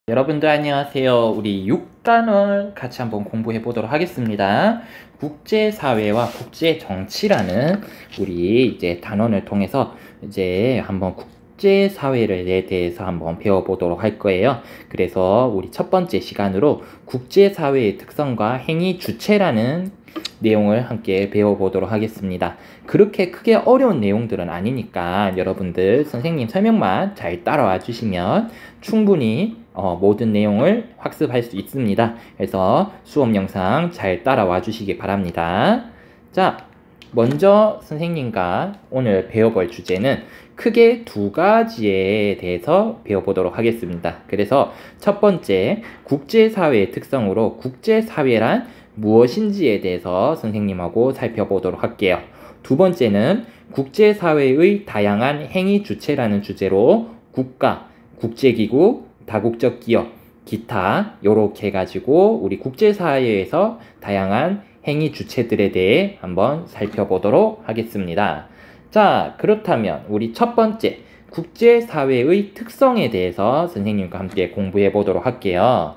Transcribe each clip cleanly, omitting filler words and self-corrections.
여러분들 안녕하세요. 우리 6단원 같이 한번 공부해 보도록 하겠습니다. 국제사회와 국제정치라는 우리 이제 단원을 통해서 이제 한번 국제사회에 대해서 한번 배워보도록 할 거예요. 그래서 우리 첫 번째 시간으로 국제사회의 특성과 행위 주체라는 내용을 함께 배워보도록 하겠습니다. 그렇게 크게 어려운 내용들은 아니니까 여러분들 선생님 설명만 잘 따라와 주시면 충분히 모든 내용을 학습할 수 있습니다. 그래서 수업 영상 잘 따라와 주시기 바랍니다. 자, 먼저 선생님과 오늘 배워볼 주제는 크게 두 가지에 대해서 배워보도록 하겠습니다. 그래서 첫 번째, 국제사회의 특성으로 국제사회란 무엇인지에 대해서 선생님하고 살펴보도록 할게요. 두 번째는 국제사회의 다양한 행위 주체라는 주제로 국가, 국제기구, 다국적 기업, 기타 요렇게 해가지고 우리 국제사회에서 다양한 행위 주체들에 대해 한번 살펴보도록 하겠습니다. 자, 그렇다면 우리 첫 번째 국제사회의 특성에 대해서 선생님과 함께 공부해 보도록 할게요.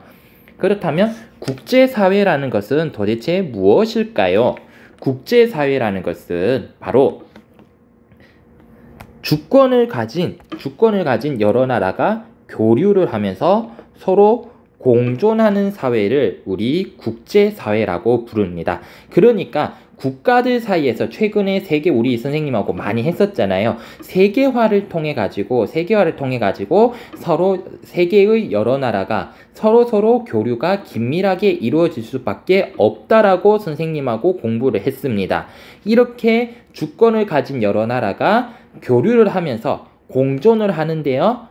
그렇다면 국제사회라는 것은 도대체 무엇일까요? 국제사회라는 것은 바로 주권을 가진 여러 나라가 교류를 하면서 서로 공존하는 사회를 우리 국제사회라고 부릅니다. 그러니까 국가들 사이에서 최근에 우리 선생님하고 많이 했었잖아요. 세계화를 통해 가지고 서로 세계의 여러 나라가 서로 교류가 긴밀하게 이루어질 수밖에 없다라고 선생님하고 공부를 했습니다. 이렇게 주권을 가진 여러 나라가 교류를 하면서 공존을 하는데요.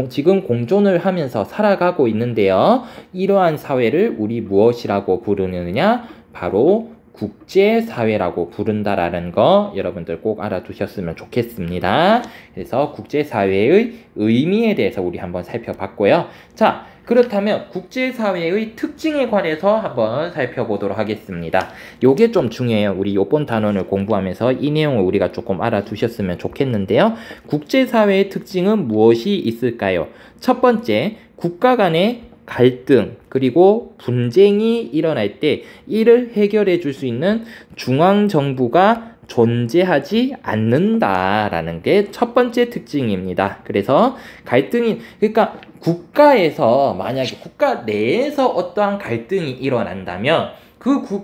지금 공존을 하면서 살아가고 있는데요. 이러한 사회를 우리 무엇이라고 부르느냐? 바로 국제사회라고 부른다라는 거 여러분들 꼭 알아두셨으면 좋겠습니다. 그래서 국제사회의 의미에 대해서 우리 한번 살펴봤고요. 자, 그렇다면 국제사회의 특징에 관해서 한번 살펴보도록 하겠습니다. 요게 좀 중요해요. 우리 요번 단원을 공부하면서 이 내용을 우리가 조금 알아두셨으면 좋겠는데요. 국제사회의 특징은 무엇이 있을까요? 첫 번째, 국가 간의 갈등 그리고 분쟁이 일어날 때 이를 해결해 줄 수 있는 중앙정부가 존재하지 않는다라는 게 첫 번째 특징입니다. 그래서 그러니까 국가에서 만약에 국가 내에서 어떠한 갈등이 일어난다면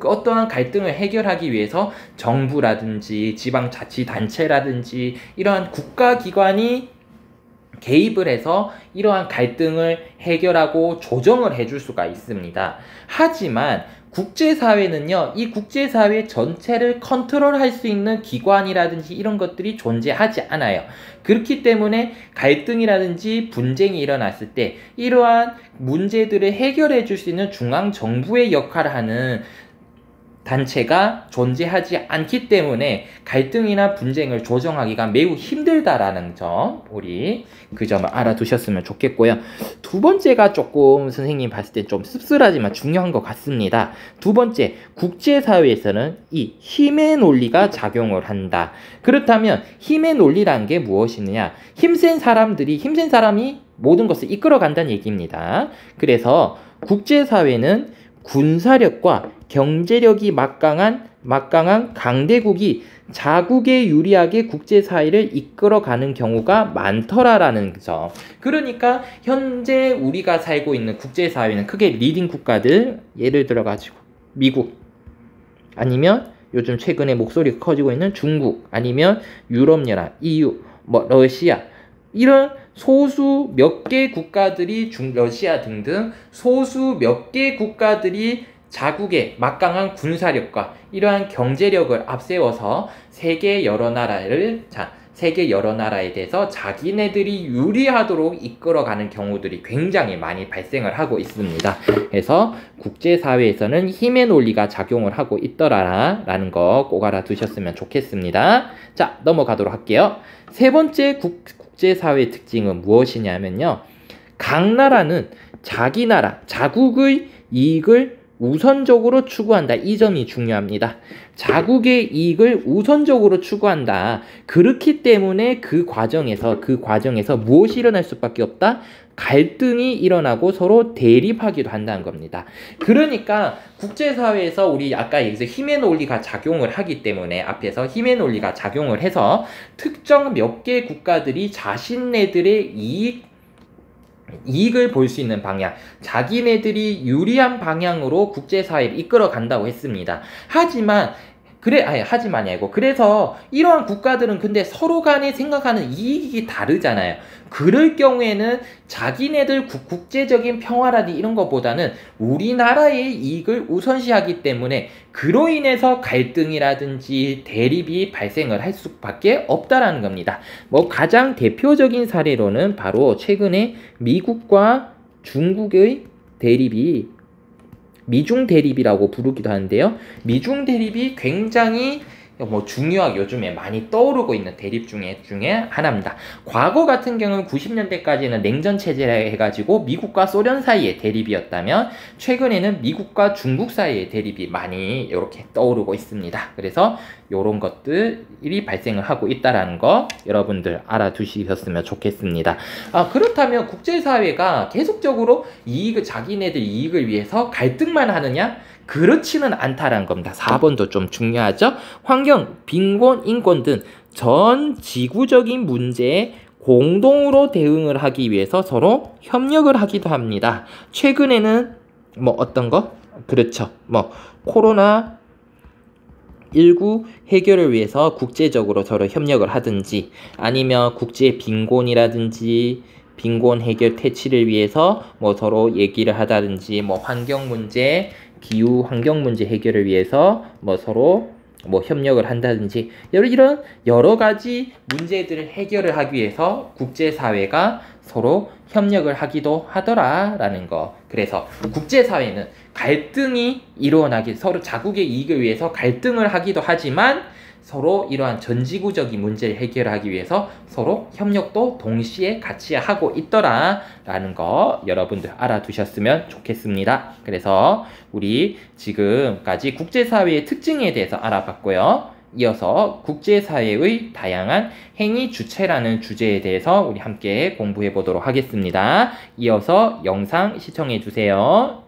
어떠한 갈등을 해결하기 위해서 정부라든지 지방자치단체라든지 이러한 국가기관이 개입을 해서 이러한 갈등을 해결하고 조정을 해줄 수가 있습니다. 하지만 국제사회는요, 이 국제사회 전체를 컨트롤할 수 있는 기관이라든지 이런 것들이 존재하지 않아요. 그렇기 때문에 갈등이라든지 분쟁이 일어났을 때 이러한 문제들을 해결해 줄 수 있는 중앙정부의 역할을 하는 단체가 존재하지 않기 때문에 갈등이나 분쟁을 조정하기가 매우 힘들다라는 점, 우리 그 점을 알아두셨으면 좋겠고요. 두 번째가 조금 선생님 봤을 때 좀 씁쓸하지만 중요한 것 같습니다. 두 번째, 국제사회에서는 이 힘의 논리가 작용을 한다. 그렇다면 힘의 논리란 게 무엇이느냐? 힘센 사람이 모든 것을 이끌어 간다는 얘기입니다. 그래서 국제사회는 군사력과 경제력이 막강한 강대국이 자국에 유리하게 국제사회를 이끌어가는 경우가 많더라라는 점. 그러니까 현재 우리가 살고 있는 국제사회는 크게 리딩 국가들, 예를 들어가지고 미국, 아니면 요즘 최근에 목소리가 커지고 있는 중국, 아니면 유럽연합, EU, 러시아, 이런 소수 몇 개 국가들이 러시아 등등 소수 몇 개 국가들이 자국의 막강한 군사력과 이러한 경제력을 앞세워서 세계 여러 나라에 대해서 자기네들이 유리하도록 이끌어가는 경우들이 굉장히 많이 발생을 하고 있습니다. 그래서 국제사회에서는 힘의 논리가 작용을 하고 있더라라는 거 꼭 알아두셨으면 좋겠습니다. 자, 넘어가도록 할게요. 세 번째 국제사회의 특징은 무엇이냐면요. 각 나라는 자기 나라, 자국의 이익을 우선적으로 추구한다. 이 점이 중요합니다. 자국의 이익을 우선적으로 추구한다. 그렇기 때문에 그 과정에서 무엇이 일어날 수밖에 없다? 갈등이 일어나고 서로 대립하기도 한다는 겁니다. 그러니까 국제사회에서 우리 아까 얘기해서 힘의 논리가 작용을 하기 때문에 앞에서 힘의 논리가 작용을 해서 특정 몇 개 국가들이 자신네들의 이익을 볼 수 있는 방향, 자기네들이 유리한 방향으로 국제사회를 이끌어 간다고 했습니다. 하지만이 아니고, 그래서 이러한 국가들은 근데 서로 간에 생각하는 이익이 다르잖아요. 그럴 경우에는 자기네들 국제적인 평화라든지 이런 것보다는 우리나라의 이익을 우선시하기 때문에 그로 인해서 갈등이라든지 대립이 발생을 할 수밖에 없다라는 겁니다. 가장 대표적인 사례로는 바로 최근에 미국과 중국의 대립이 미중 대립이라고 부르기도 하는데요. 미중 대립이 굉장히 중요하게 요즘에 많이 떠오르고 있는 대립 중에 하나입니다. 과거 같은 경우는 90년대까지는 냉전 체제라 해가지고 미국과 소련 사이의 대립이었다면 최근에는 미국과 중국 사이의 대립이 많이 이렇게 떠오르고 있습니다. 그래서 이런 것들이 발생을 하고 있다는 거 여러분들 알아두셨으면 좋겠습니다. 그렇다면 국제사회가 계속적으로 자기네들 이익을 위해서 갈등만 하느냐? 그렇지는 않다라는 겁니다. 4번도 좀 중요하죠. 환경, 빈곤, 인권 등 전 지구적인 문제에 공동으로 대응을 하기 위해서 서로 협력을 하기도 합니다. 최근에는 어떤 거? 그렇죠. 코로나 19 해결을 위해서 국제적으로 서로 협력을 하든지, 아니면 국제 빈곤이라든지 빈곤 해결 퇴치를 위해서 서로 얘기를 하다든지, 환경 문제, 기후 환경 문제 해결을 위해서 서로 협력을 한다든지, 이런 여러 가지 문제들을 해결을 하기 위해서 국제사회가 서로 협력을 하기도 하더라라는 거. 그래서 국제사회는 갈등이 일어나기, 서로 자국의 이익을 위해서 갈등을 하기도 하지만 서로 이러한 전지구적인 문제를 해결하기 위해서 서로 협력도 동시에 같이 하고 있더라라는 거 여러분들 알아두셨으면 좋겠습니다. 그래서 우리 지금까지 국제사회의 특징에 대해서 알아봤고요. 이어서 국제사회의 다양한 행위 주체라는 주제에 대해서 우리 함께 공부해 보도록 하겠습니다. 이어서 영상 시청해 주세요.